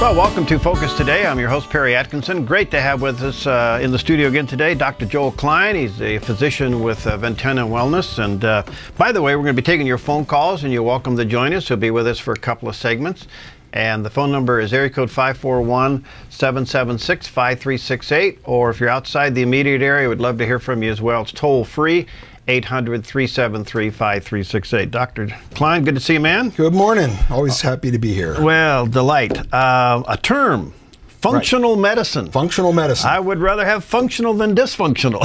Well, welcome to Focus Today. I'm your host, Perry Atkinson. Great to have with us in the studio again today, Dr. Joel Klein. He's a physician with Ventana Wellness. And by the way, we're going to be taking your phone calls, and you're welcome to join us. He'll be with us for a couple of segments. And the phone number is area code 541-776-5368. Or if you're outside the immediate area, we'd love to hear from you as well. It's toll free. 800-373-5368. Dr. Klein, good to see you, man. Good morning. Always happy to be here. Well, delight. A term, functional medicine. Functional medicine. I would rather have functional than dysfunctional.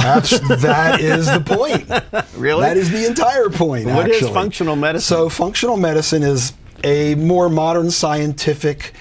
That is the point. Really? That is the entire point, What actually. is functional medicine? So functional medicine is a more modern scientific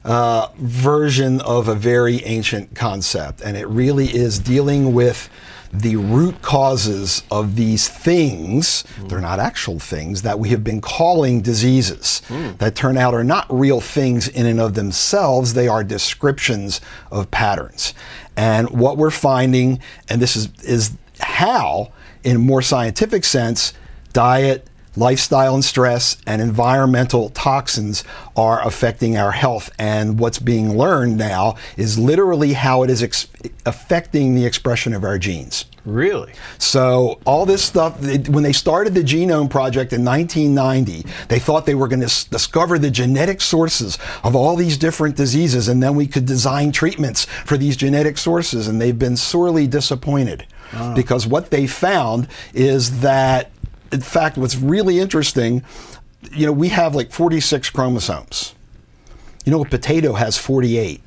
version of a very ancient concept, and it really is dealing with the root causes of these things, they're not actual things, that we have been calling diseases that turn out are not real things in and of themselves. They are descriptions of patterns. And what we're finding, and this is how, in a more scientific sense, diet, lifestyle and stress, and environmental toxins are affecting our health. And what's being learned now is literally how it is affecting the expression of our genes. Really? So all this stuff, when they started the Genome Project in 1990, they thought they were going to discover the genetic sources of all these different diseases, and then we could design treatments for these genetic sources. And they've been sorely disappointed because what they found is that, in fact, what's really interesting, we have like 46 chromosomes. A potato has 48.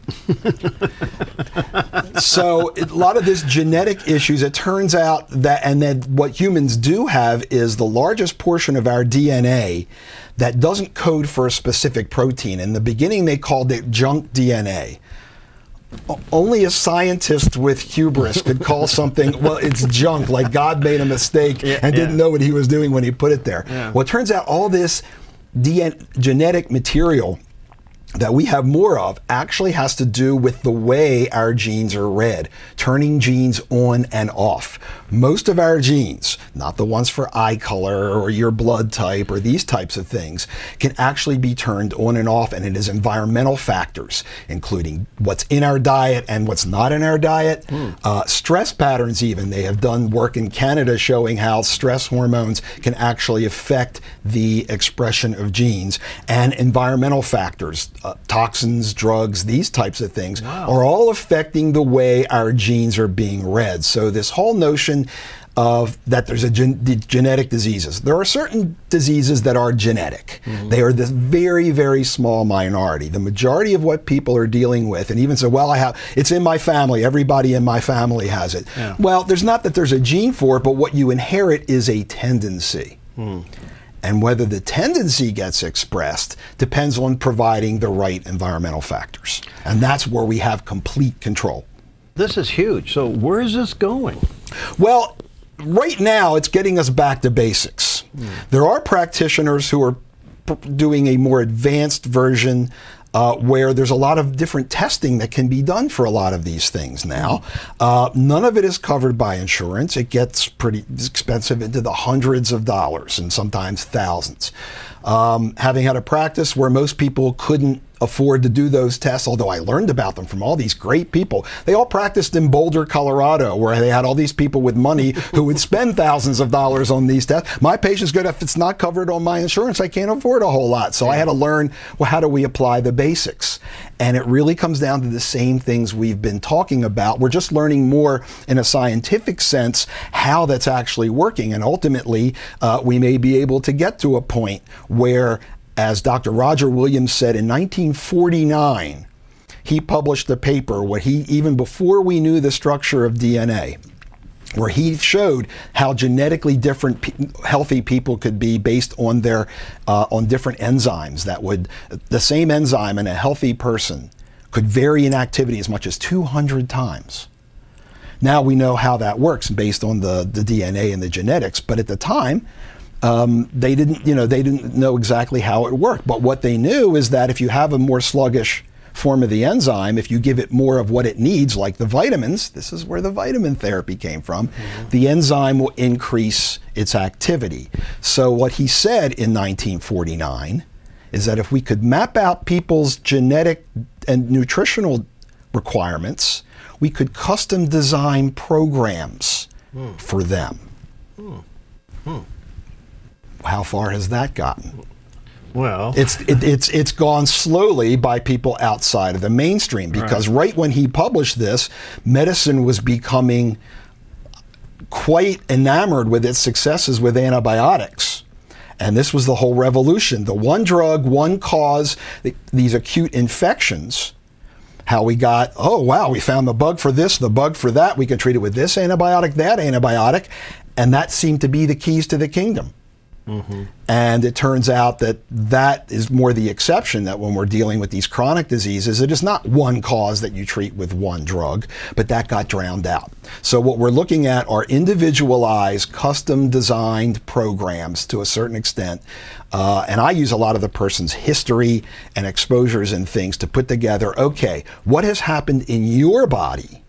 So a lot of this genetic issues, it turns out that, and then what humans do have is the largest portion of our DNA that doesn't code for a specific protein. In the beginning, they called it junk DNA. Only a scientist with hubris could call something, well, it's junk, like God made a mistake and didn't know what he was doing when he put it there. Well, it turns out all this genetic material that we have more of actually has to do with the way our genes are read, turning genes on and off. Most of our genes, not the ones for eye color or your blood type or these types of things, can actually be turned on and off, and it is environmental factors, including what's in our diet and what's not in our diet. Stress patterns even. They have done work in Canada showing how stress hormones can actually affect the expression of genes, and environmental factors. Toxins, drugs, these types of things are all affecting the way our genes are being read. So this whole notion of that there's genetic diseases. There are certain diseases that are genetic. They are this very, very small minority. The majority of what people are dealing with, and even say, well, it's in my family, everybody in my family has it. Well, there's not that there's a gene for it, but what you inherit is a tendency. And whether the tendency gets expressed depends on providing the right environmental factors. And that's where we have complete control. This is huge. So where is this going? Well, right now it's getting us back to basics. There are practitioners who are doing a more advanced version where there's a lot of different testing that can be done for a lot of these things now. None of it is covered by insurance. It gets pretty expensive, into the hundreds of dollars and sometimes thousands. Having had a practice where most people couldn't afford to do those tests, although I learned about them from all these great people. They all practiced in Boulder, Colorado, where they had all these people with money who would spend thousands of dollars on these tests. My patients go, if it's not covered on my insurance, I can't afford a whole lot. So I had to learn, well, how do we apply the basics? And it really comes down to the same things we've been talking about. We're just learning more in a scientific sense how that's actually working. And ultimately, we may be able to get to a point where, as Dr. Roger Williams said in 1949, he published a paper where even before we knew the structure of DNA, where he showed how genetically different healthy people could be based on their on different enzymes. The same enzyme in a healthy person could vary in activity as much as 200 times. Now we know how that works based on the DNA and the genetics, but at the time, they didn't know exactly how it worked. But what they knew is that if you have a more sluggish form of the enzyme, if you give it more of what it needs, like the vitamins, this is where the vitamin therapy came from, the enzyme will increase its activity. So what he said in 1949 is that if we could map out people's genetic and nutritional requirements, we could custom design programs for them. How far has that gotten? Well, it's gone slowly by people outside of the mainstream, because right when he published this, medicine was becoming quite enamored with its successes with antibiotics. And this was the whole revolution. The one drug, one cause, these acute infections. How we got, oh wow, we found the bug for this, the bug for that. We can treat it with this antibiotic, that antibiotic. And that seemed to be the keys to the kingdom. And it turns out that that is more the exception, that when we're dealing with these chronic diseases, it is not one cause that you treat with one drug, but that got drowned out. So what we're looking at are individualized, custom designed programs to a certain extent. And I use a lot of the person's history and exposures and things to put together, okay, what has happened in your body?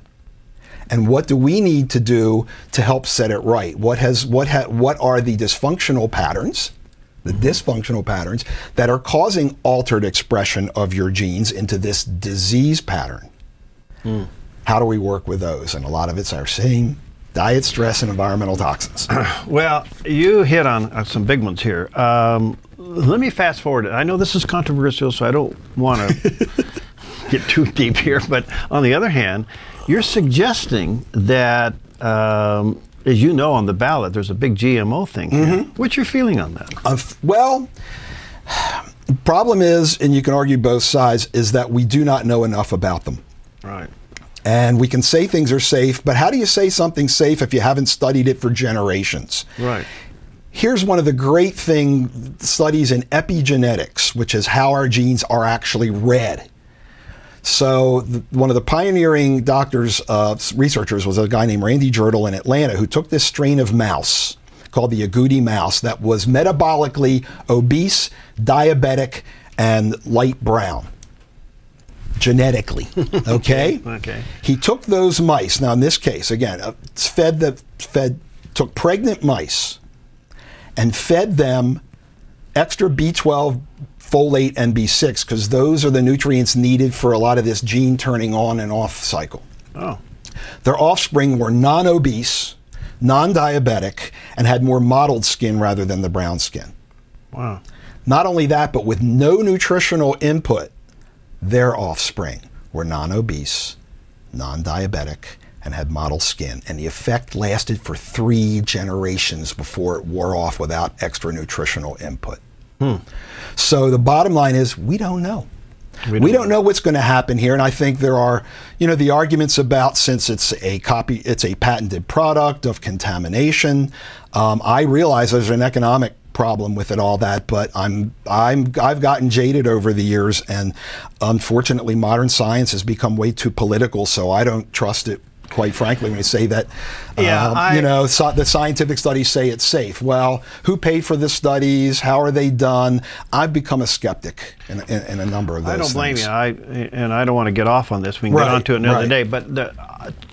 And what do we need to do to help set it right? What are the dysfunctional patterns, that are causing altered expression of your genes into this disease pattern? How do we work with those? And a lot of it's our same diet, stress, and environmental toxins. Well, you hit on some big ones here. Let me fast forward. I know this is controversial, so I don't want to get too deep here. But on the other hand, you're suggesting that, as you know, on the ballot, there's a big GMO thing here. What's your feeling on that? Well, the problem is, and you can argue both sides, is that we do not know enough about them. Right. And we can say things are safe, but how do you say something's safe if you haven't studied it for generations? Right. Here's one of the great studies in epigenetics, which is how our genes are actually read. So one of the pioneering researchers was a guy named Randy Girdle in Atlanta, who took this strain of mouse called the agouti mouse that was metabolically obese, diabetic, and light brown. Genetically, okay? Okay. He took those mice. Now in this case, again, took pregnant mice and fed them extra B12, folate, and B6, because those are the nutrients needed for a lot of this gene turning on and off cycle. Oh. Their offspring were non-obese, non-diabetic, and had more mottled skin rather than the brown skin. Wow. Not only that, but with no nutritional input, their offspring were non-obese, non-diabetic, and had mottled skin. And the effect lasted for 3 generations before it wore off without extra nutritional input. So the bottom line is, we don't know. We don't know what's going to happen here. And I think there are, the arguments about, since it's a patented product, of contamination. I realize there's an economic problem with it, all that, but I've gotten jaded over the years, and unfortunately modern science has become way too political, so I don't trust it, quite frankly, when you say that, the scientific studies say it's safe. Well, who paid for the studies? How are they done? I've become a skeptic in a number of those things. I don't blame you. And I don't want to get off on this. We can get on to it another day. But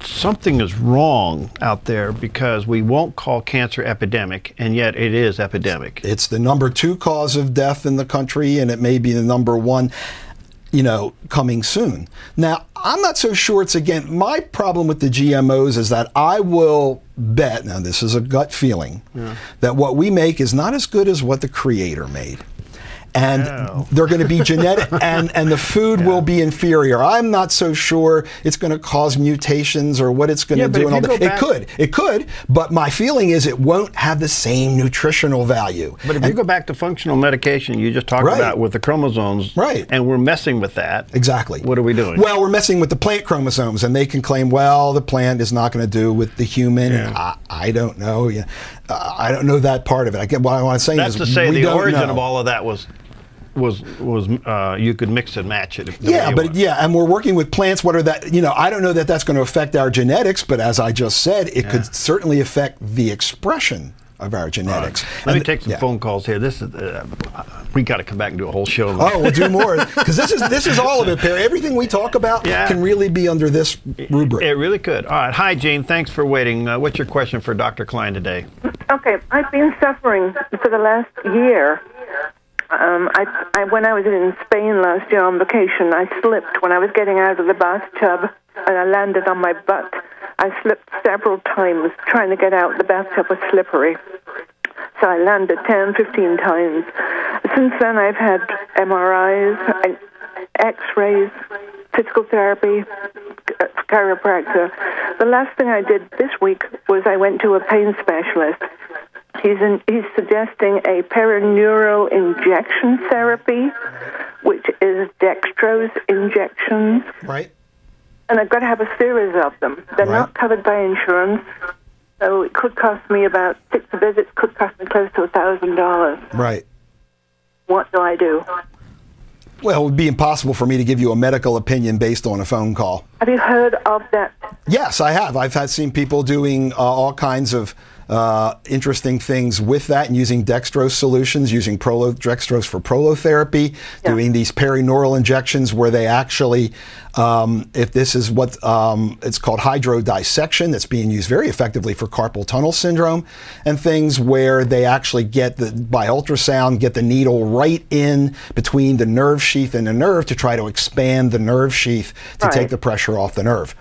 something is wrong out there, because we won't call cancer epidemic, and yet it is epidemic. It's the number 2 cause of death in the country, and it may be the number 1. Coming soon. Now, I'm not so sure it's, again, my problem with the GMOs is that I will bet, now this is a gut feeling, that what we make is not as good as what the creator made. And they're going to be genetic, and the food will be inferior. I'm not so sure it's going to cause mutations or what it's going to do. And all that. It could, but my feeling is it won't have the same nutritional value. But if you go back to functional medication you just talked about with the chromosomes, and we're messing with that. Exactly. What are we doing? Well, we're messing with the plant chromosomes, and they can claim, well, the plant is not going to do with the human. And I don't know. I don't know that part of it. Again, what I want to say is, that's to say the origin of all of that was you could mix and match it. And we're working with plants. What are that? I don't know that that's going to affect our genetics, but as I just said, it could certainly affect the expression of our genetics. Right. Let me take some phone calls here. This is we got to come back and do a whole show. Oh, we'll do more, because this is all of it, Perry. Everything we talk about can really be under this rubric. It really could. All right. Hi, Jane. Thanks for waiting. What's your question for Dr. Klein today? Okay. I've been suffering for the last year When I was in Spain last year on vacation, I slipped when I was getting out of the bathtub, and I landed on my butt. I slipped several times. Trying to get out, the bathtub was slippery. So I landed 10, 15 times. Since then, I've had MRIs, X-rays, physical therapy, chiropractor. The last thing I did this week was I went to a pain specialist. He's suggesting a perineural injection therapy, which is dextrose injections. Right. And I've got to have a series of them. They're not covered by insurance, so it could cost me about 6 visits, could cost me close to $1,000. Right. What do I do? Well, it would be impossible for me to give you a medical opinion based on a phone call. Have you heard of that? Yes, I have. I've seen people doing all kinds of interesting things with that and using dextrose solutions, using dextrose for prolotherapy, doing these perineural injections where they actually, if this is what it's called hydrodissection, that's being used very effectively for carpal tunnel syndrome, and things where they actually get by ultrasound, get the needle right in between the nerve sheath and the nerve to try to expand the nerve sheath to take the pressure off the nerve.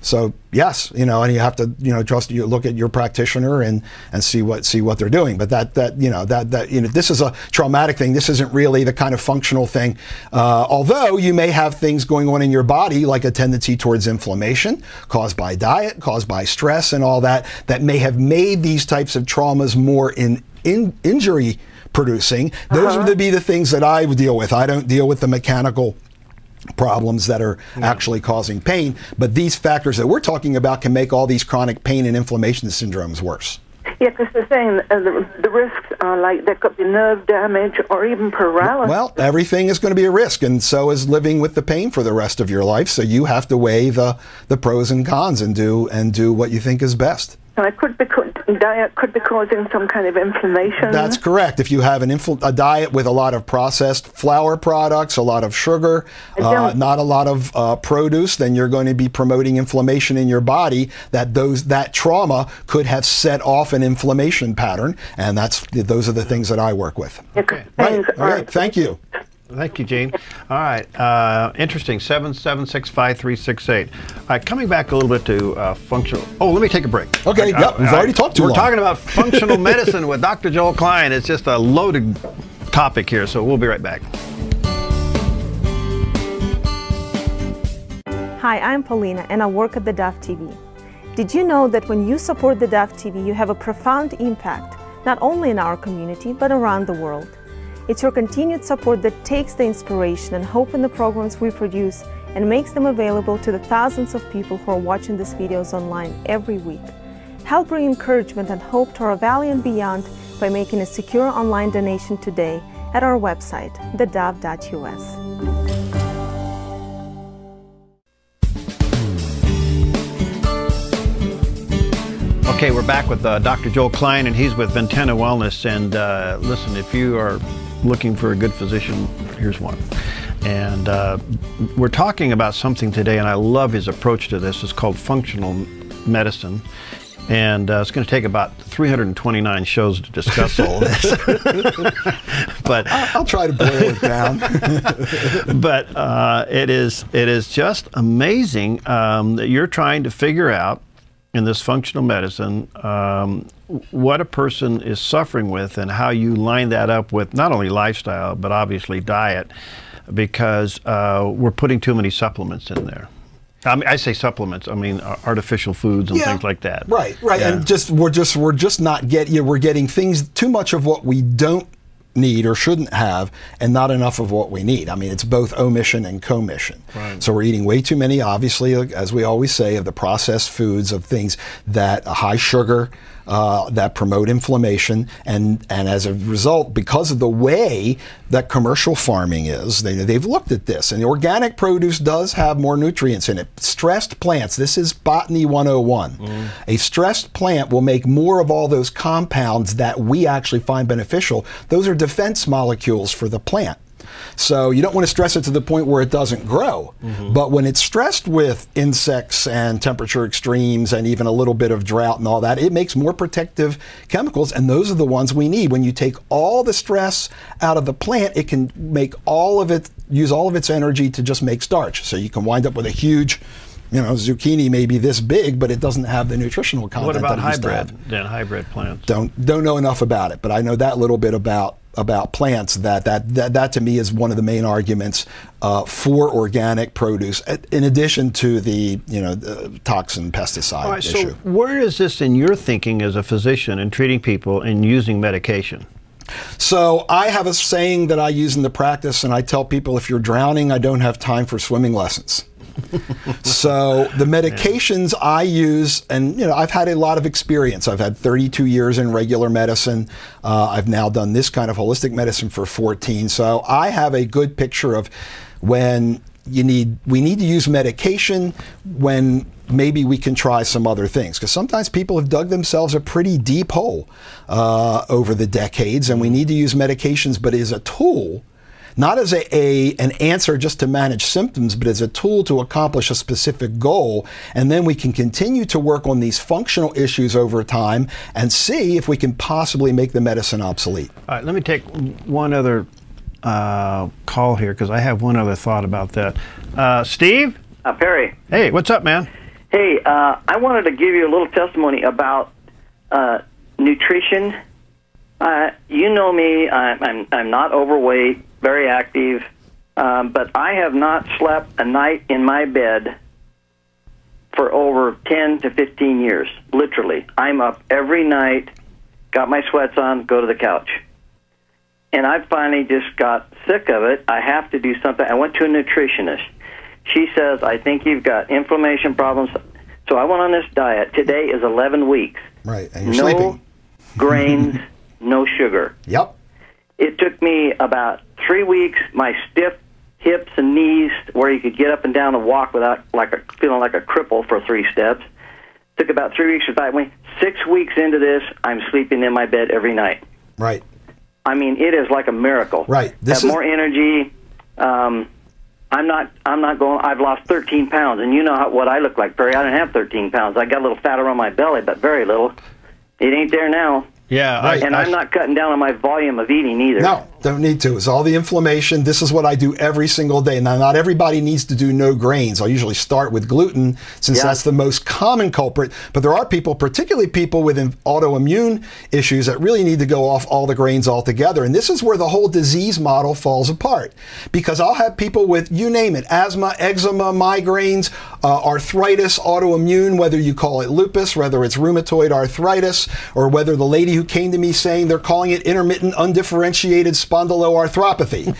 So yes, and you have to, you look at your practitioner and see what they're doing. But this is a traumatic thing. This isn't really the kind of functional thing. Although you may have things going on in your body like a tendency towards inflammation caused by diet, caused by stress, and all that may have made these types of traumas more injury producing. Those would be the things that I would deal with. I don't deal with the mechanical problems that are actually causing pain, but these factors that we're talking about can make all these chronic pain and inflammation syndromes worse. Yeah, because they're saying the risks are like there could be nerve damage or even paralysis. Well, everything is going to be a risk, and so is living with the pain for the rest of your life. So you have to weigh the pros and cons and do what you think is best. And diet could be causing some kind of inflammation. That's correct. If you have a diet with a lot of processed flour products, a lot of sugar, not a lot of produce, then you're going to be promoting inflammation in your body. That trauma could have set off an inflammation pattern, and those are the things that I work with. Okay. Right. Thank you. Thank you, Gene. All right. Interesting. 7765368. All right. Coming back a little bit to functional. Oh, let me take a break. Okay. We've already talked too long. We're talking about functional medicine with Dr. Joel Klein. It's just a loaded topic here, so we'll be right back. Hi, I'm Paulina, and I work at theDove TV. Did you know that when you support theDove TV, you have a profound impact, not only in our community, but around the world? It's your continued support that takes the inspiration and hope in the programs we produce and makes them available to the thousands of people who are watching these videos online every week. Help bring encouragement and hope to our valley and beyond by making a secure online donation today at our website, thedove.us. Okay, we're back with Dr. Joel Klein, and he's with Ventana Wellness. And listen, if you are looking for a good physician, here's one. And we're talking about something today, and I love his approach to this. It's called functional medicine. And it's going to take about 329 shows to discuss all this. But I'll try to boil it down. But it is just amazing that you're trying to figure out in this functional medicine what a person is suffering with and how you line that up with not only lifestyle but obviously diet, because we're putting too many supplements in there. I mean, I say supplements, I mean artificial foods and things like that. Right. Yeah. And we're just not we're getting things, too much of what we don't need or shouldn't have, and not enough of what we need. I mean, it's both omission and commission. Right. So we're eating way too many, obviously, as we always say, of the processed foods, of things that high sugar, that promote inflammation, and as a result, because of the way that commercial farming is, they've looked at this, and the organic produce does have more nutrients in it. Stressed plants, this is botany 101. A stressed plant will make more of all those compounds that we actually find beneficial. Those are defense molecules for the plant. So you don't want to stress it to the point where it doesn't grow. But when it's stressed with insects and temperature extremes and even a little bit of drought and all that, it makes more protective chemicals, and those are the ones we need. When you take all the stress out of the plant, it can make all of it, use all of its energy to just make starch. So you can wind up with a huge, you know, zucchini may be this big, but it doesn't have the nutritional content. What about that hybrid? Then hybrid plants. Don't know enough about it, but I know that little bit about plants. That to me is one of the main arguments for organic produce, in addition to the the toxin pesticide issue. So where is this in your thinking as a physician in treating people and using medication? So I have a saying that I use in the practice, and I tell people, if you're drowning, I don't have time for swimming lessons. So the medications I use, and I've had a lot of experience. I've had 32 years in regular medicine. I've now done this kind of holistic medicine for 14. So I have a good picture of when we need to use medication, when maybe we can try some other things. Because sometimes people have dug themselves a pretty deep hole over the decades, and we need to use medications, but as a tool, not as an answer just to manage symptoms, but as a tool to accomplish a specific goal. And then we can continue to work on these functional issues over time and see if we can possibly make the medicine obsolete. All right, let me take one other call here, because I have one other thought about that. Steve? Perry. Hey, what's up, man? Hey, I wanted to give you a little testimony about nutrition. You know me, I'm not overweight, very active, but I have not slept a night in my bed for over 10 to 15 years, literally. I'm up every night, got my sweats on, go to the couch. And I finally just got sick of it. I have to do something. I went to a nutritionist. She says, I think you've got inflammation problems. So I went on this diet. Today is 11 weeks. Right, and you're sleeping. Grains, no sugar. Yep. It took me about 3 weeks, my stiff hips and knees, where you could get up and down and walk without feeling like a cripple for 3 steps. Took about 3 weeks. 6 weeks into this, I'm sleeping in my bed every night. Right. I mean, it is like a miracle. Right. Have more energy. I'm not going. I've lost 13 pounds, and you know what I look like, Perry. I don't have 13 pounds. I got a little fat around my belly, but very little. It ain't there now. Yeah, I'm not cutting down on my volume of eating either. No, don't need to. It's all the inflammation. This is what I do every single day. Now, not everybody needs to do no grains. I'll usually start with gluten, since that's the most common culprit. But there are people, particularly people with autoimmune issues, that really need to go off all the grains altogether. And this is where the whole disease model falls apart. Because I'll have people with, you name it, asthma, eczema, migraines, arthritis, autoimmune, whether you call it lupus, whether it's rheumatoid arthritis, or whether the lady who came to me saying they're calling it intermittent undifferentiated spondyloarthropathy.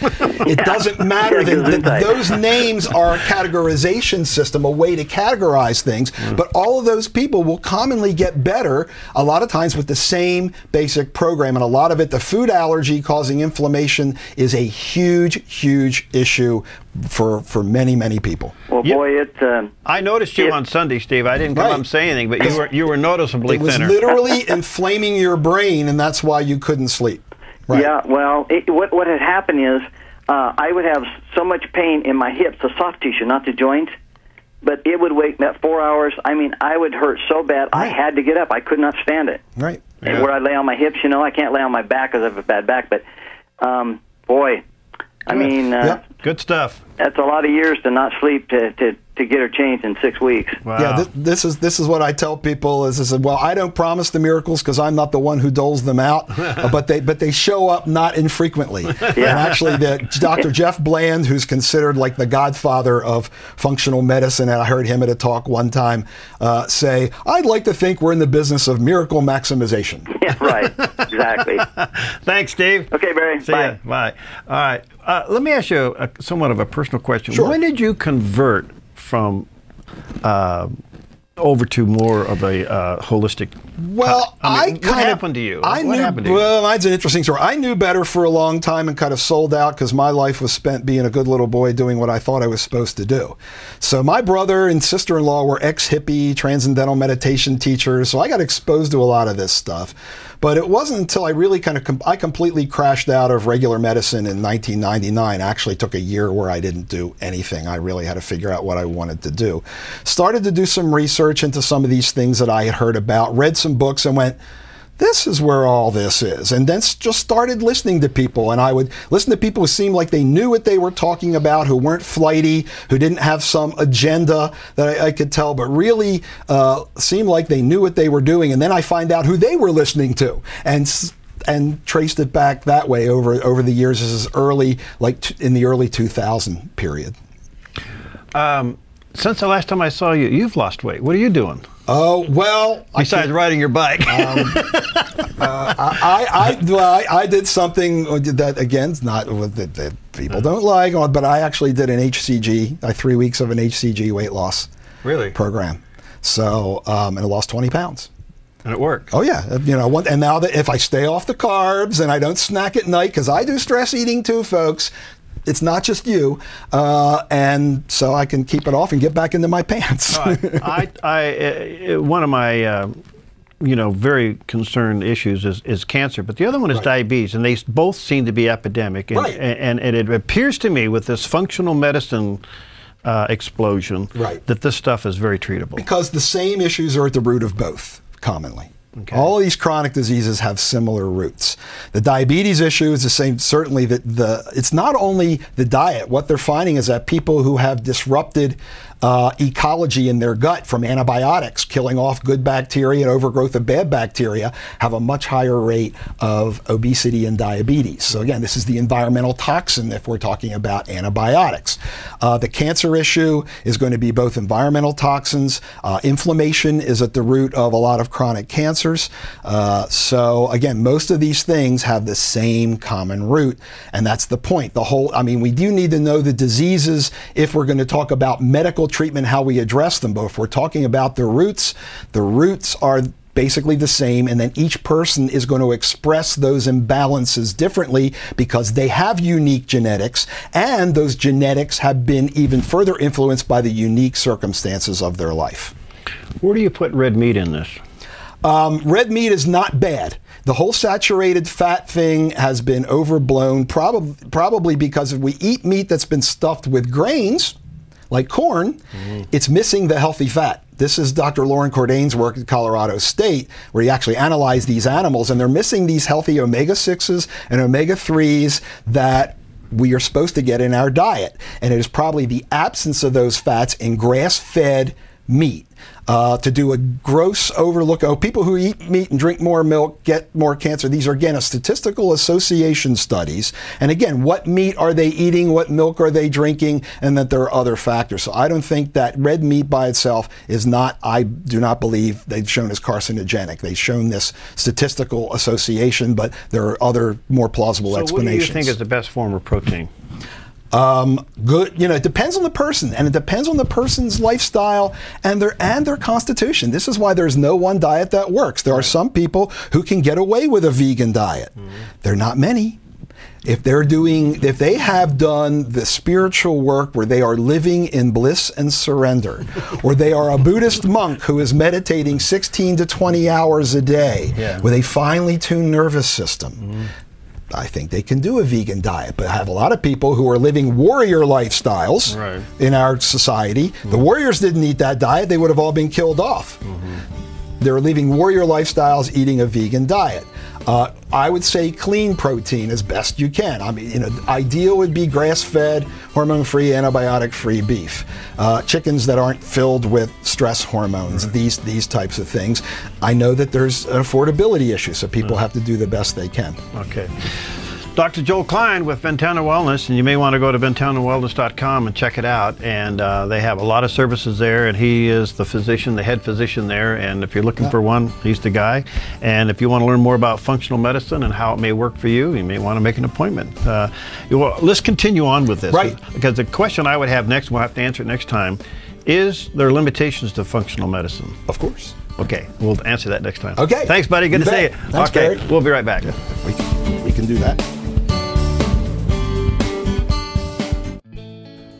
It doesn't matter. Those names are a categorization system, a way to categorize things, but all of those people will commonly get better a lot of times with the same basic program. And a lot of it, the food allergy causing inflammation, is a huge, huge issue for many, many people. Well, boy, it's... I noticed you on Sunday, Steve. I didn't come up and say anything, but you were noticeably thinner. It was literally inflaming your brain, and that's why you couldn't sleep. Right. Yeah, well, what had happened is I would have so much pain in my hips, the soft tissue, not the joints, but it would wake me up 4 hours. I mean, I would hurt so bad, I had to get up. I could not stand it. Right. And where I lay on my hips, I can't lay on my back because I have a bad back, but boy, I mean... Good stuff. That's a lot of years to not sleep to get her changed in 6 weeks. Wow. Yeah, this is what I tell people is well, I don't promise the miracles because I'm not the one who doles them out, but they show up not infrequently. And actually, Dr. Jeff Bland, who's considered like the godfather of functional medicine, and I heard him at a talk one time say, "I'd like to think we're in the business of miracle maximization." Yeah, right. Exactly. Thanks, Steve. Okay, Barry. See ya. Bye. All right. Let me ask you somewhat of a personal question. Sure. When did you convert from over to more of a holistic? Well, what happened to you? Well, that's an interesting story. I knew better for a long time and kind of sold out because my life was spent being a good little boy doing what I thought I was supposed to do. So my brother and sister-in-law were ex-hippie transcendental meditation teachers, so I got exposed to a lot of this stuff. But it wasn't until I really I completely crashed out of regular medicine in 1999. I actually took a year where I didn't do anything. I really had to figure out what I wanted to do. Started to do some research into some of these things that I had heard about, read some books and went, this is where all this is. And then just started listening to people. And I would listen to people who seemed like they knew what they were talking about, who weren't flighty, who didn't have some agenda that I could tell, but really seemed like they knew what they were doing. And then I find out who they were listening to. And traced it back that way over the years. This is early, like in the early 2000 period. Since the last time I saw you, you've lost weight. What are you doing? Oh, well. Besides riding your bike. I did something that, again, is not that people don't like, but I actually did an HCG, 3 weeks of an HCG weight loss program. So, and I lost 20 pounds. And it worked. Oh, yeah. And now that if I stay off the carbs and I don't snack at night, because I do stress eating too, folks, it's not just you, and so I can keep it off and get back into my pants. One of my, very concerned issues is cancer, but the other one is diabetes, and they both seem to be epidemic. And it appears to me with this functional medicine explosion that this stuff is very treatable. Because the same issues are at the root of both, commonly. Okay. All of these chronic diseases have similar roots. The diabetes issue is the same. Certainly, it's not only the diet. What they're finding is that people who have disrupted ecology in their gut from antibiotics killing off good bacteria and overgrowth of bad bacteria have a much higher rate of obesity and diabetes. So again, this is the environmental toxin if we're talking about antibiotics. The cancer issue is going to be both environmental toxins. Inflammation is at the root of a lot of chronic cancers. So again, most of these things have the same common root, and that's the point. We do need to know the diseases if we're going to talk about medical treatment, how we address them. But if we're talking about the roots are basically the same, and then each person is going to express those imbalances differently because they have unique genetics, and those genetics have been even further influenced by the unique circumstances of their life. Where do you put red meat in this? Red meat is not bad. The whole saturated fat thing has been overblown, probably because if we eat meat that's been stuffed with grains, like corn, it's missing the healthy fat. This is Dr. Laurie Cardoza-Moore's work at Colorado State, where he actually analyzed these animals, and they're missing these healthy omega-6s and omega-3s that we are supposed to get in our diet. And it is probably the absence of those fats in grass-fed meat. To do a gross overlook, people who eat meat and drink more milk get more cancer. These are, again, a statistical association studies. And again, what meat are they eating? What milk are they drinking? And that there are other factors. So I don't think that red meat by itself is not, I do not believe they've shown as carcinogenic. They've shown this statistical association, but there are other more plausible explanations. So what do you think is the best form of protein? Good. It depends on the person, and it depends on the person's lifestyle and their constitution. This is why there's no one diet that works. There are some people who can get away with a vegan diet. There are not many. If they have done the spiritual work where they are living in bliss and surrender, or they are a Buddhist monk who is meditating 16 to 20 hours a day with a finely tuned nervous system, I think they can do a vegan diet. But I have a lot of people who are living warrior lifestyles in our society. The warriors didn't eat that diet. They would have all been killed off. They're living warrior lifestyles, eating a vegan diet. I would say clean protein as best you can. Ideal would be grass-fed, hormone-free, antibiotic-free beef. Chickens that aren't filled with stress hormones, these types of things. I know that there's an affordability issue, so people have to do the best they can. Okay. Dr. Joel Klein with Ventana Wellness, and you may want to go to ventanawellness.com and check it out. And they have a lot of services there, and he is the physician, the head physician there. And if you're looking for one, he's the guy. And if you want to learn more about functional medicine and how it may work for you, you may want to make an appointment. Let's continue on with this. Because the question I would have next, we'll have to answer it next time, is there limitations to functional medicine? Of course. Okay, we'll answer that next time. Okay. Thanks, buddy. Good to see you. Thanks, okay, Barry. We'll be right back. We can do that.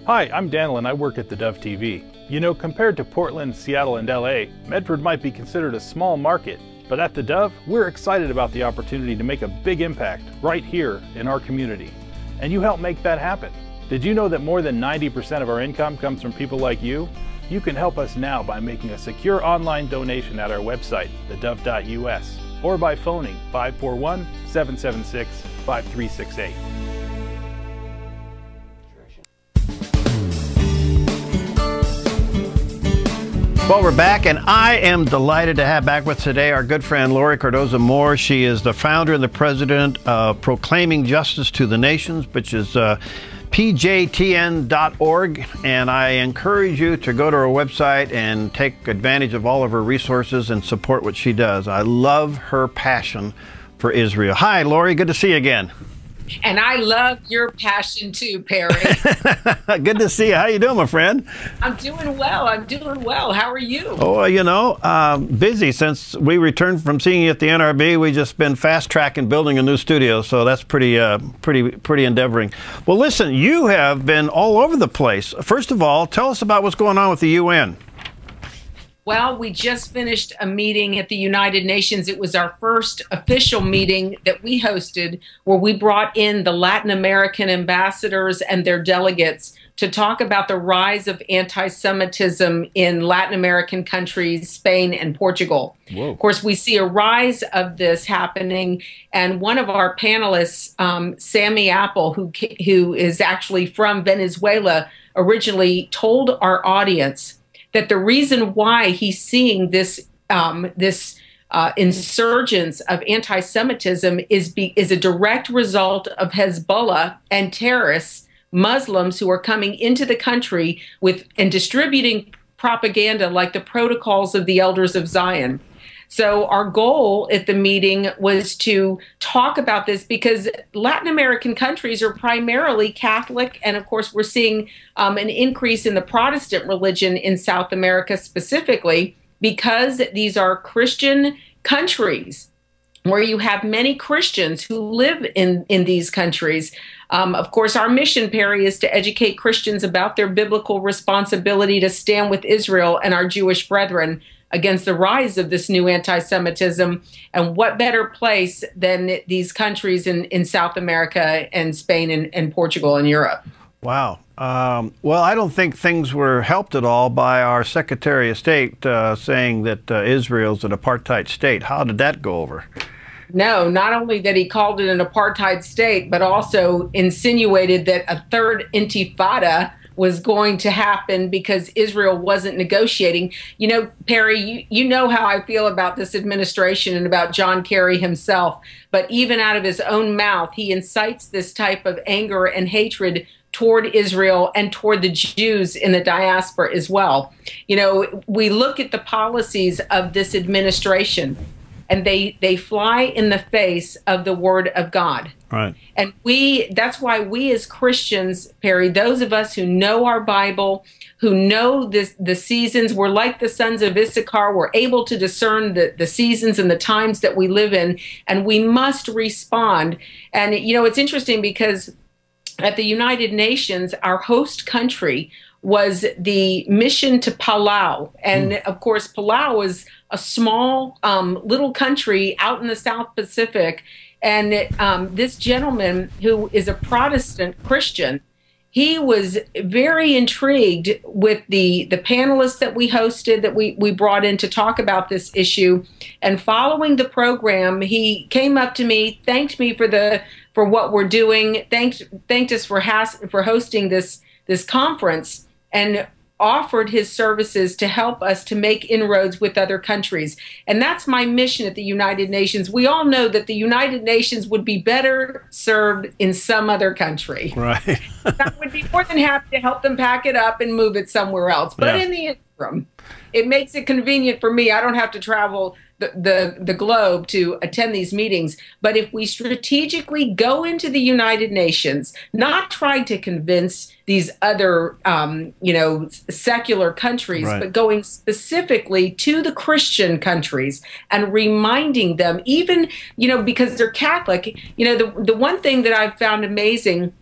Hi, I'm Daniel and I work at theDove TV. Compared to Portland, Seattle, and LA, Medford might be considered a small market, But at the Dove, we're excited about the opportunity to make a big impact right here in our community. And you help make that happen. Did you know that more than 90% of our income comes from people like you? You can help us now by making a secure online donation at our website, thedove.us, or by phoning 541-776-5368. Well, we're back, and I am delighted to have back with today our good friend Laurie Cardoza-Moore. She is the founder and the president of Proclaiming Justice to the Nations, which is PJTN.org, and I encourage you to go to her website and take advantage of all of her resources and support what she does. I love her passion for Israel. Hi, Laurie. Good to see you again. And I love your passion too, Perry. Good to see you. How you doing, my friend? I'm doing well. I'm doing well. How are you? Oh, you know, busy since we returned from seeing you at the NRB. We just been fast tracking building a new studio, so that's pretty endeavoring. Well, listen, you have been all over the place. First of all, tell us about what's going on with the UN. Well, we just finished a meeting at the United Nations. It was our first official meeting that we hosted, where we brought in the Latin American ambassadors and their delegates to talk about the rise of anti-Semitism in Latin American countries, Spain and Portugal. Whoa. Of course, we see a rise of this happening, and one of our panelists, Sammy Apple, who is actually from Venezuela, originally told our audience that the reason why he's seeing this insurgence of anti-Semitism is a direct result of Hezbollah and terrorists, Muslims who are coming into the country and distributing propaganda like the Protocols of the Elders of Zion. So our goal at the meeting was to talk about this because Latin American countries are primarily Catholic, and of course we're seeing an increase in the Protestant religion in South America specifically because these are Christian countries where you have many Christians who live in these countries. Of course, our mission, Perry, is to educate Christians about their biblical responsibility to stand with Israel and our Jewish brethren against the rise of this new anti-Semitism. And what better place than these countries in South America and Spain and Portugal and Europe? Wow. Well, I don't think things were helped at all by our Secretary of State saying that Israel's an apartheid state. How did that go over? No, not only that he called it an apartheid state, but also insinuated that a third intifada was going to happen because Israel wasn't negotiating. You know, Perry, you know how I feel about this administration and about John Kerry himself, but even out of his own mouth, he incites this type of anger and hatred toward Israel and toward the Jews in the diaspora as well. You know, we look at the policies of this administration, and they fly in the face of the Word of God. Right. And that's why we as Christians, Perry, those of us who know our Bible, who know the seasons, we're like the sons of Issachar, we're able to discern the seasons and the times that we live in, and we must respond. And, you know, it's interesting because at the United Nations, our host country was the mission to Palau. And of course, Palau is a small little country out in the South Pacific. And this gentleman, who is a Protestant Christian, he was very intrigued with the panelists that we hosted, that we brought in to talk about this issue. And following the program, he came up to me, thanked me for what we're doing, thanked us for hosting this conference, and offered his services to help us to make inroads with other countries. And that's my mission at the United Nations. We all know that the United Nations would be better served in some other country. Right. I would be more than happy to help them pack it up and move it somewhere else. But in the interim, it makes it convenient for me. I don't have to travel the globe to attend these meetings. But if we strategically go into the United Nations, not trying to convince these other, secular countries, but going specifically to the Christian countries and reminding them, even, because they're Catholic, the one thing that I've found amazing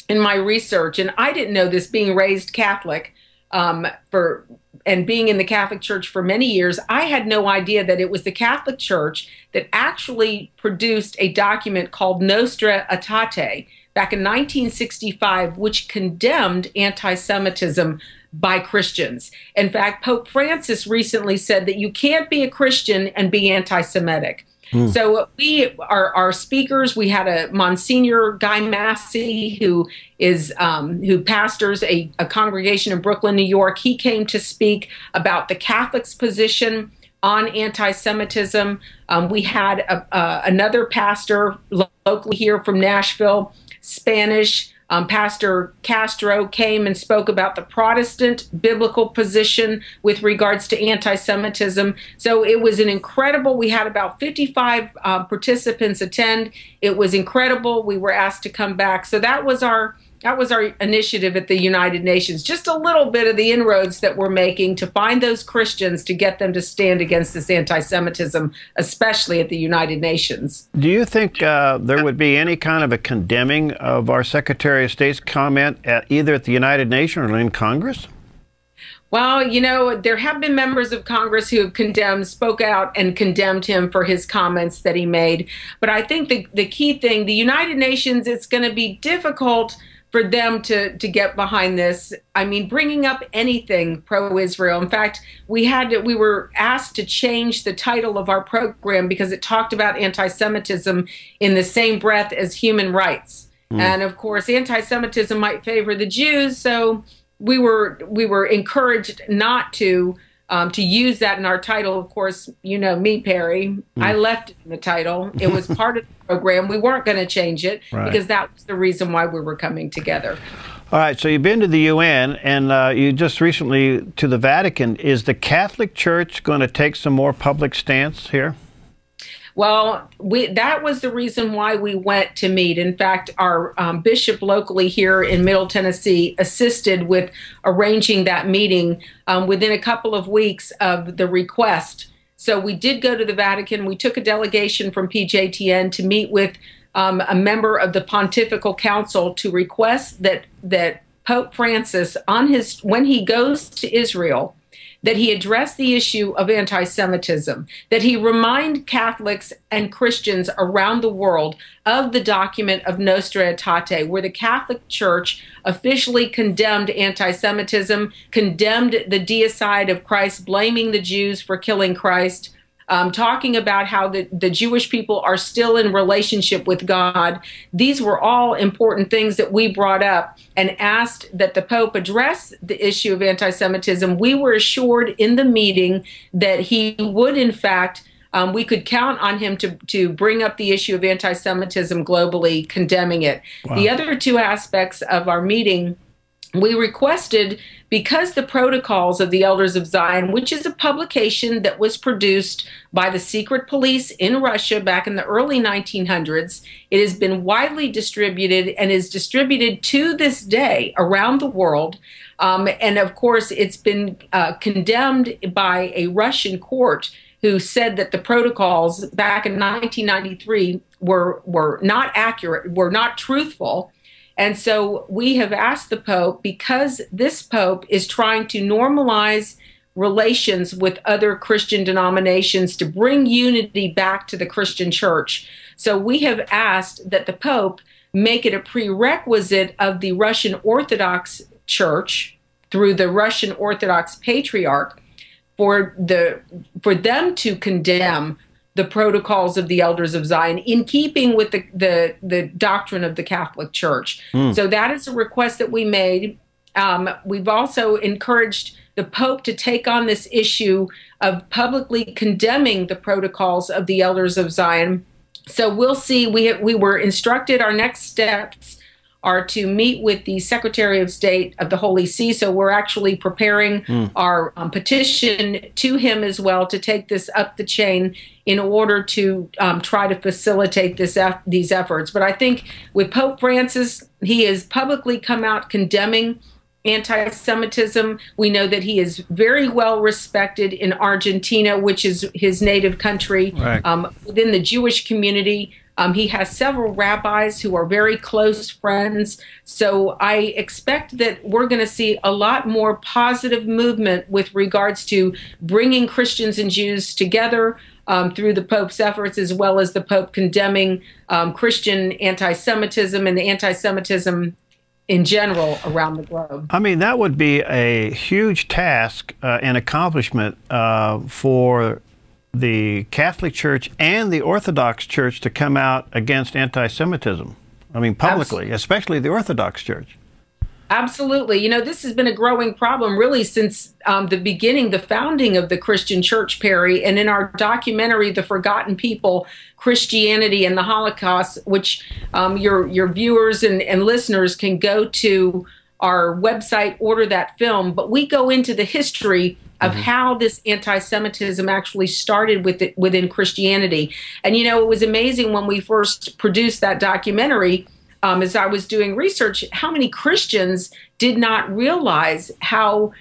in my research, and I didn't know this being raised Catholic, and being in the Catholic Church for many years, I had no idea that it was the Catholic Church that actually produced a document called Nostra Aetate back in 1965, which condemned anti-Semitism by Christians. In fact, Pope Francis recently said that you can't be a Christian and be anti-Semitic. So our speakers, we had a Monsignor Guy Massey who pastors a congregation in Brooklyn, New York. He came to speak about the Catholics' position on anti-Semitism. We had another pastor locally here from Nashville, Spanish. Pastor Castro came and spoke about the Protestant biblical position with regards to anti-Semitism. So it was an incredible, we had about 55 participants attend. It was incredible. We were asked to come back. So that was our initiative at the United Nations, just a little bit of the inroads that we're making to find those Christians to get them to stand against this anti-Semitism, especially at the United Nations. Do you think there would be any kind of a condemning of our Secretary of State's comment either at the United Nations or in Congress? Well, there have been members of Congress who have spoke out and condemned him for his comments that he made. But I think the key thing, the United Nations, it's going to be difficult for them to get behind this. I mean, bringing up anything pro-Israel. In fact, we were asked to change the title of our program because it talked about anti-Semitism in the same breath as human rights. And of course, anti-Semitism might favor the Jews, so we were encouraged not to use that in our title. Of course, you know me, Perry. I left it in the title. It was part of the program. We weren't going to change it because that was the reason why we were coming together. All right, so you've been to the UN and you just recently to the Vatican. Is the Catholic Church going to take some more public stance here? Well, that was the reason why we went to meet. In fact, our bishop locally here in Middle Tennessee assisted with arranging that meeting within a couple of weeks of the request. So we did go to the Vatican. We took a delegation from PJTN to meet with a member of the Pontifical Council to request that Pope Francis, when he goes to Israel, that he address the issue of anti-Semitism, that he remind Catholics and Christians around the world of the document of Nostra Aetate, where the Catholic Church officially condemned anti-Semitism, condemned the deicide of Christ, blaming the Jews for killing Christ, talking about how the Jewish people are still in relationship with God. These were all important things that we brought up and asked that the Pope address the issue of anti-Semitism. We were assured in the meeting that he would, in fact, we could count on him to bring up the issue of anti-Semitism globally, condemning it. Wow. The other two aspects of our meeting, we requested, because the Protocols of the Elders of Zion, which is a publication that was produced by the secret police in Russia back in the early 1900s, it has been widely distributed and is distributed to this day around the world. And of course, it's been condemned by a Russian court who said that the Protocols back in 1993 were not accurate, were not truthful. And so we have asked the Pope, because this Pope is trying to normalize relations with other Christian denominations to bring unity back to the Christian church. So we have asked that the Pope make it a prerequisite of the Russian Orthodox Church through the Russian Orthodox Patriarch for them to condemn the Protocols of the Elders of Zion, in keeping with the doctrine of the Catholic Church. So that is a request that we made. We've also encouraged the Pope to take on this issue of publicly condemning the Protocols of the Elders of Zion. So we'll see. We were instructed our next steps are to meet with the Secretary of State of the Holy See. So we're actually preparing our petition to him as well to take this up the chain in order to try to facilitate these efforts. But I think with Pope Francis, he has publicly come out condemning anti-Semitism. We know that he is very well respected in Argentina, which is his native country, within the Jewish community. He has several rabbis who are very close friends. So I expect that we're going to see a lot more positive movement with regards to bringing Christians and Jews together through the Pope's efforts, as well as the Pope condemning Christian anti-Semitism and the anti-Semitism in general around the globe. I mean, that would be a huge task and accomplishment for the Catholic Church and the Orthodox Church to come out against anti-Semitism. I mean, publicly, especially the Orthodox Church. Absolutely. You know, this has been a growing problem really since the beginning, the founding of the Christian Church, Perry. And in our documentary, The Forgotten People, Christianity and the Holocaust, which your viewers and listeners can go to our website, order that film. But we go into the history of how this anti-Semitism actually started within Christianity. And, you know, it was amazing when we first produced that documentary, as I was doing research, how many Christians did not realize how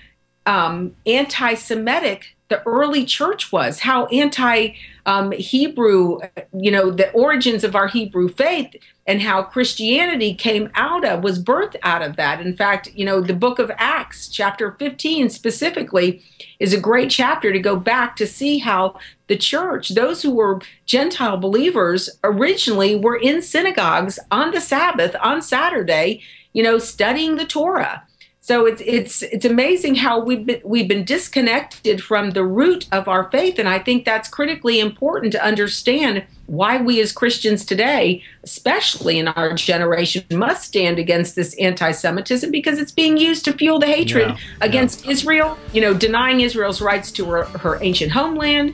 anti-Semitic the early church was, how anti-Hebrew, you know, the origins of our Hebrew faith, and how Christianity was birthed out of that. In fact, you know, the book of Acts, chapter 15 specifically, is a great chapter to go back to see how the church, those who were Gentile believers, originally were in synagogues on the Sabbath, on Saturday, you know, studying the Torah. So it's amazing how we've been disconnected from the root of our faith, and I think that's critically important to understand why we as Christians today, especially in our generation, must stand against this anti-Semitism, because it's being used to fuel the hatred against Israel, you know, denying Israel's rights to her ancient homeland.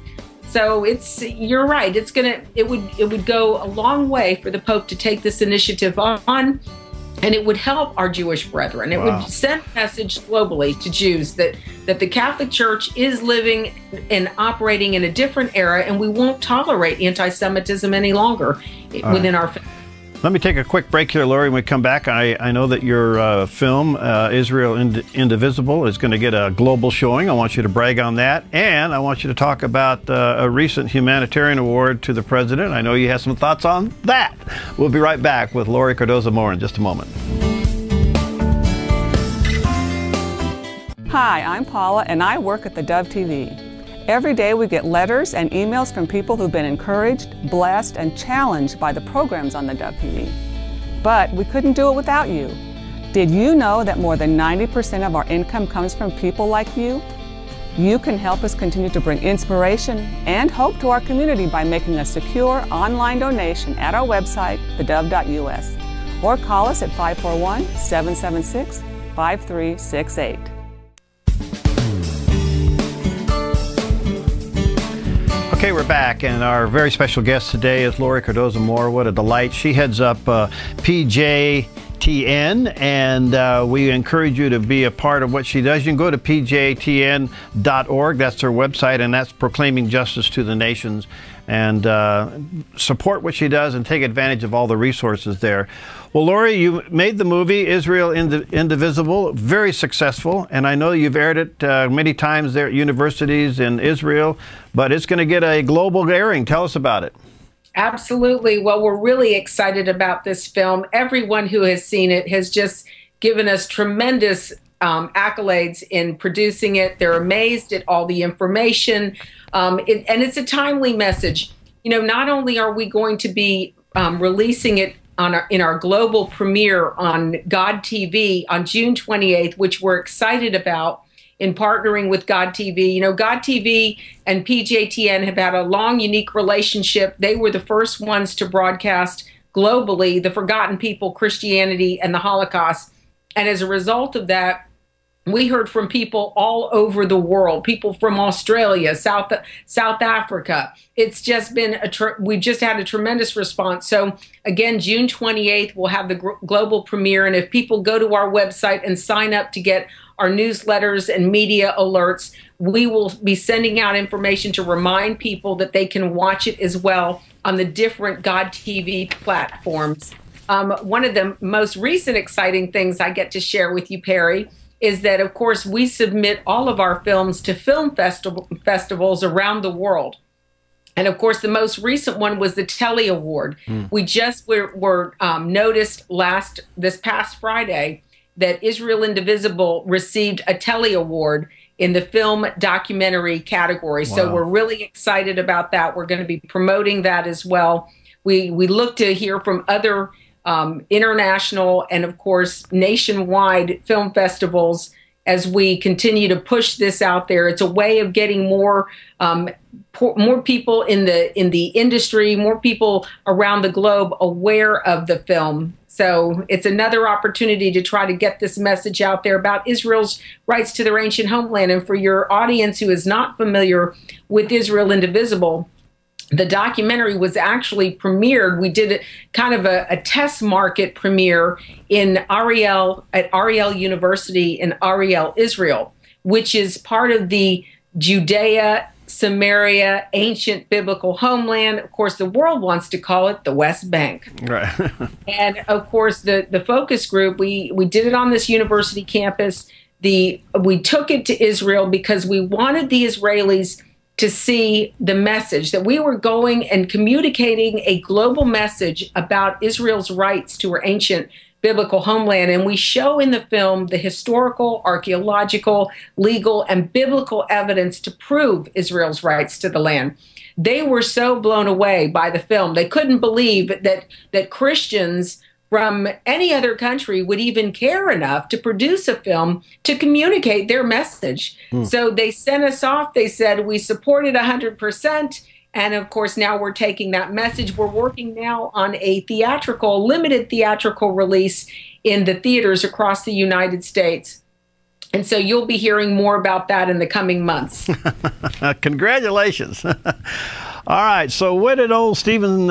So you're right. It would go a long way for the Pope to take this initiative on. And it would help our Jewish brethren. It would send a message globally to Jews that the Catholic Church is living and operating in a different era, and we won't tolerate anti-Semitism any longer within our family. Let me take a quick break here, Laurie. When we come back, I know that your film, Israel Indivisible, is going to get a global showing. I want you to brag on that. And I want you to talk about a recent humanitarian award to the president. I know you have some thoughts on that. We'll be right back with Laurie Cardoza-Moore in just a moment. Hi, I'm Paula, and I work at theDove TV. Every day we get letters and emails from people who've been encouraged, blessed, and challenged by the programs on theDove TV. But we couldn't do it without you. Did you know that more than 90% of our income comes from people like you? You can help us continue to bring inspiration and hope to our community by making a secure online donation at our website, thedove.us, or call us at 541-776-5368. Okay, we're back, and our very special guest today is Laurie Cardoza-Moore. What a delight. She heads up PJTN, and we encourage you to be a part of what she does. You can go to PJTN.org. That's her website, and that's Proclaiming Justice to the Nations. And support what she does and take advantage of all the resources there. Well, Laurie, you made the movie Israel Indivisible, very successful, and I know you've aired it many times there at universities in Israel, but it's going to get a global airing. Tell us about it. Absolutely. Well, we're really excited about this film. Everyone who has seen it has just given us tremendous accolades in producing it. They're amazed at all the information. And it's a timely message. You know, not only are we going to be releasing it in our global premiere on God TV on June 28th, which we're excited about in partnering with God TV. You know, God TV and PJTN have had a long, unique relationship. They were the first ones to broadcast globally The Forgotten People, Christianity, and the Holocaust. And as a result of that, we heard from people all over the world, people from Australia, South Africa. It's just been we just had a tremendous response. So again, June 28th, we'll have the global premiere. And if people go to our website and sign up to get our newsletters and media alerts, we will be sending out information to remind people that they can watch it as well on the different God TV platforms. One of the most recent exciting things I get to share with you, Perry, is that, of course, we submit all of our films to film festivals around the world. And of course, the most recent one was the Telly Award. We just were noticed this past Friday that Israel Indivisible received a Telly Award in the film documentary category. Wow. So we're really excited about that. We're going to be promoting that as well. We look to hear from other international and, of course, nationwide film festivals as we continue to push this out there. It's a way of getting more people in the industry, more people around the globe aware of the film. So it's another opportunity to try to get this message out there about Israel's rights to their ancient homeland. And for your audience who is not familiar with Israel Indivisible, the documentary was actually premiered. We did kind of a test market premiere at Ariel University in Ariel, Israel, which is part of the Judea, Samaria, ancient biblical homeland. Of course, the world wants to call it the West Bank. Right. And of course, the focus group, we did it on this university campus. We took it to Israel because we wanted the Israelis to see the message that we were going and communicating a global message about Israel's rights to her ancient biblical homeland. And we show in the film the historical, archaeological, legal, and biblical evidence to prove Israel's rights to the land. They were so blown away by the film. They couldn't believe that Christians from any other country would even care enough to produce a film to communicate their message. So they sent us off. They said, we support it 100%. And of course, now we're taking that message. We're working now on a limited theatrical release in the theaters across the United States. And so you'll be hearing more about that in the coming months. Congratulations. All right. So what did old Steven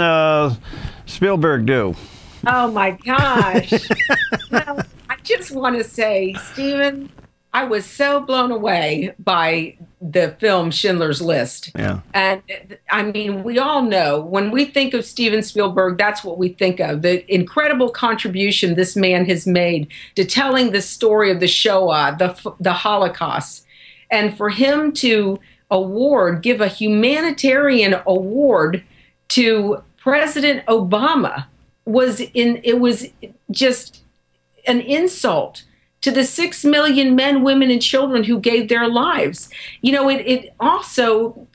Spielberg do? Oh, my gosh. Well, I just want to say, Stephen, I was so blown away by the film Schindler's List. Yeah. And I mean, we all know when we think of Steven Spielberg, that's what we think of, the incredible contribution this man has made to telling the story of the Shoah, the Holocaust. And for him to give a humanitarian award to President Obama it was just an insult to the 6 million men, women, and children who gave their lives. You know, it also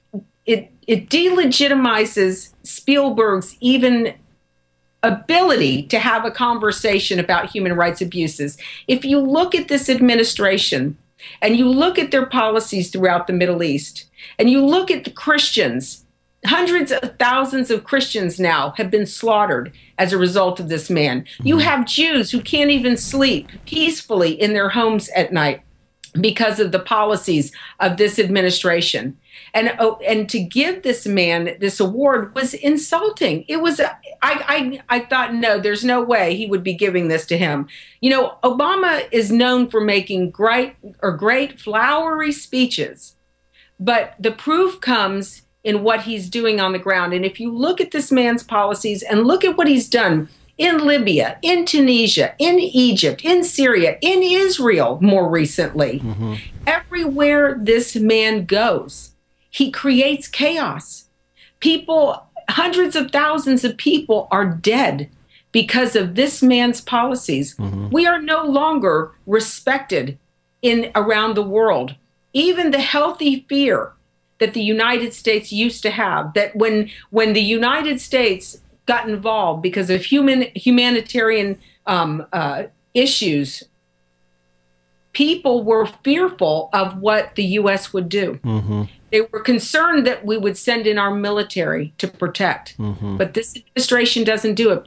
delegitimizes Spielberg's even ability to have a conversation about human rights abuses. If you look at this administration and you look at their policies throughout the Middle East, and you look at the Christians, hundreds of thousands of Christians now have been slaughtered as a result of this man. You have Jews who can't even sleep peacefully in their homes at night because of the policies of this administration. And to give this man this award was insulting. It was, I thought, no, there's no way he would be giving this to him. You know, Obama is known for making great flowery speeches, but the proof comes in what he's doing on the ground. And if you look at this man's policies and look at what he's done in Libya, in Tunisia, in Egypt, in Syria, in Israel more recently, everywhere this man goes, he creates chaos. Hundreds of thousands of people are dead because of this man's policies. We are no longer respected around the world. Even the healthy fear that the United States used to have, that when the United States got involved because of humanitarian issues, people were fearful of what the U.S. would do. They were concerned that we would send in our military to protect. But this administration doesn't do it.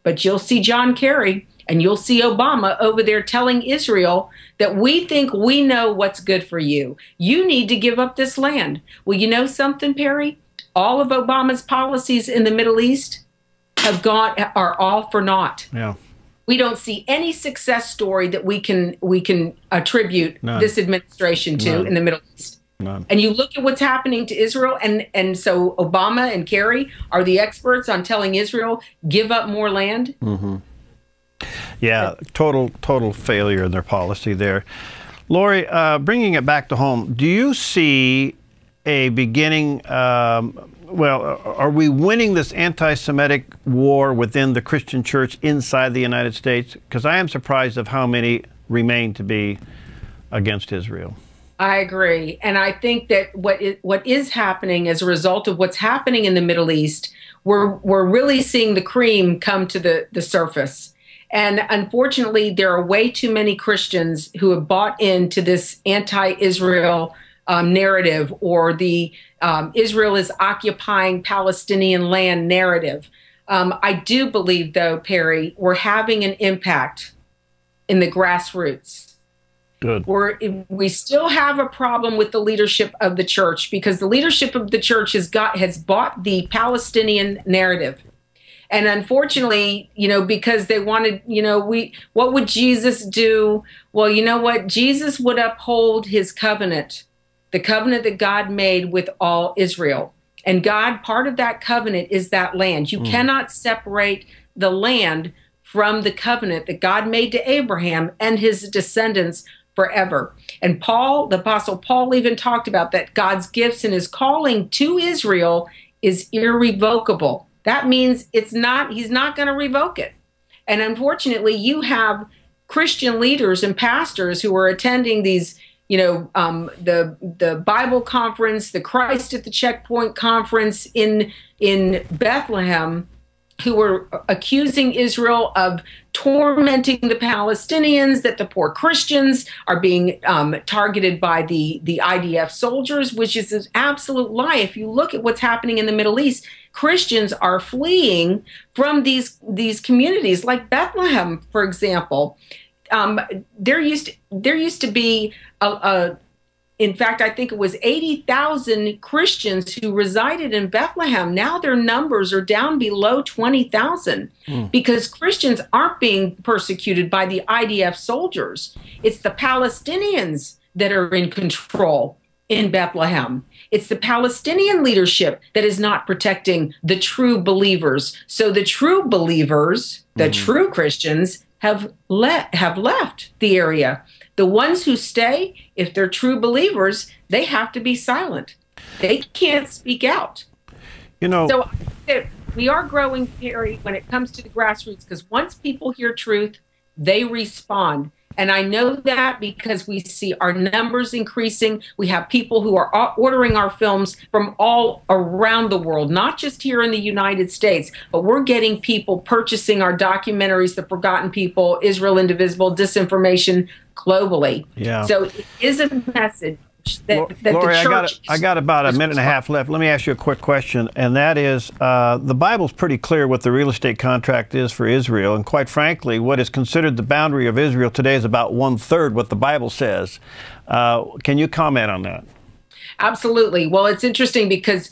But you'll see John Kerry and you'll see Obama over there telling Israel that we think we know what's good for you. You need to give up this land. Well, you know something, Perry? All of Obama's policies in the Middle East are all for naught. Yeah. We don't see any success story that we can attribute this administration to in the Middle East. And you look at what's happening to Israel, and so Obama and Kerry are the experts on telling Israel, give up more land. Yeah, total failure in their policy there. Laurie, bringing it back to home, do you see a beginning well, are we winning this anti-Semitic war within the Christian church inside the United States? Because I am surprised of how many remain to be against Israel. I agree. And I think that what is happening as a result of what's happening in the Middle East, we're really seeing the cream come to the surface. And unfortunately, there are way too many Christians who have bought into this anti-Israel narrative, or the Israel is occupying Palestinian land narrative. I do believe, though, Perry, we're having an impact in the grassroots. Good. We still have a problem with the leadership of the church, because the leadership of the church has bought the Palestinian narrative. And unfortunately, because they wanted, what would Jesus do? Well, you know what? Jesus would uphold his covenant, the covenant that God made with all Israel. And God, part of that covenant is that land. You cannot separate the land from the covenant that God made to Abraham and his descendants forever. And Paul, the Apostle Paul, even talked about that God's gifts and his calling to Israel is irrevocable. That means he's not going to revoke it. And unfortunately, you have Christian leaders and pastors who are attending these, the Bible conference, the Christ at the Checkpoint conference in Bethlehem, who were accusing Israel of tormenting the Palestinians, that the poor Christians are being targeted by the IDF soldiers, which is an absolute lie. If you look at what's happening in the Middle East, Christians are fleeing from these communities, like Bethlehem, for example. There used to be in fact, I think it was 80,000 Christians who resided in Bethlehem. Now their numbers are down below 20,000 because Christians aren't being persecuted by the IDF soldiers. It's the Palestinians that are in control in Bethlehem. It's the Palestinian leadership that is not protecting the true believers. So the true believers, the true Christians, have left the area. The ones who stay, if they're true believers, they have to be silent. They can't speak out. So we are growing, Perry, when it comes to the grassroots, because once people hear truth, they respond. And I know that because we see our numbers increasing. We have people who are ordering our films from all around the world, not just here in the United States, but we're getting people purchasing our documentaries, The Forgotten People, Israel Indivisible, Disinformation, globally. Yeah. So it is a message that Laurie, the church... I got about a minute and a half left. Let me ask you a quick question, and that is, the Bible's pretty clear what the real estate contract is for Israel, and quite frankly, what is considered the boundary of Israel today is about 1/3 what the Bible says. Can you comment on that? Absolutely. Well, it's interesting because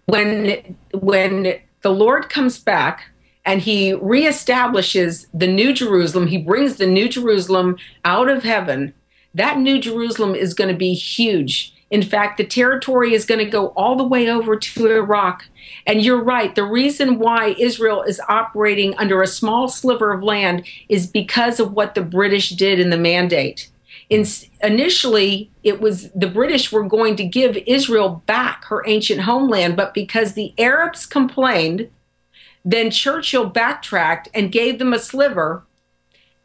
when the Lord comes back and he reestablishes the New Jerusalem, he brings the New Jerusalem out of heaven. That New Jerusalem is going to be huge. In fact, the territory is going to go all the way over to Iraq. And you're right. The reason why Israel is operating under a small sliver of land is because of what the British did in the mandate. Initially, it was the British were going to give Israel back her ancient homeland, but because the Arabs complained, then Churchill backtracked and gave them a sliver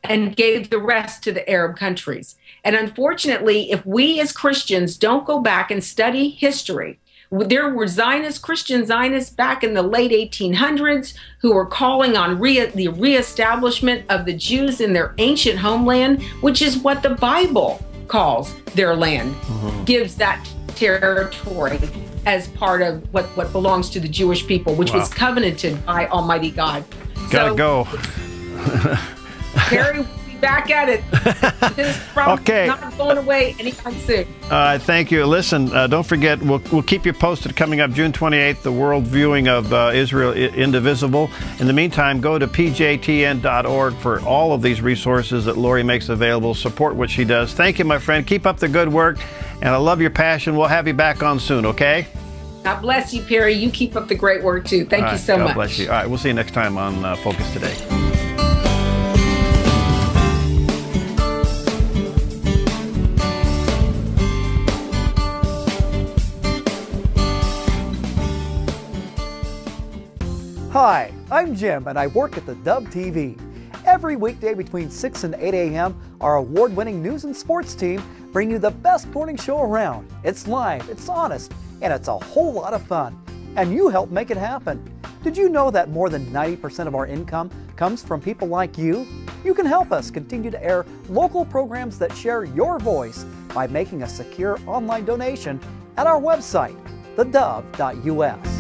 and gave the rest to the Arab countries. And unfortunately, if we as Christians don't go back and study history, there were Christian Zionists back in the late 1800s who were calling on the reestablishment of the Jews in their ancient homeland, which is what the Bible calls their land, gives that territory as part of what belongs to the Jewish people, which was covenanted by Almighty God. Gotta go. Perry, we'll be back at it. This problem is not going away anytime soon. Thank you. Listen, don't forget, we'll keep you posted coming up June 28th, the world viewing of Israel Indivisible. In the meantime, go to PJTN.org for all of these resources that Laurie makes available. Support what she does. Thank you, my friend. Keep up the good work, and I love your passion. We'll have you back on soon, okay? God bless you, Perry. You keep up the great work, too. Thank you so much. God bless you. All right, we'll see you next time on Focus Today. Hi, I'm Jim and I work at the Dove TV. Every weekday between 6 and 8 a.m., our award-winning news and sports team bring you the best morning show around. It's live, it's honest, and it's a whole lot of fun. And you help make it happen. Did you know that more than 90% of our income comes from people like you? You can help us continue to air local programs that share your voice by making a secure online donation at our website, thedove.us.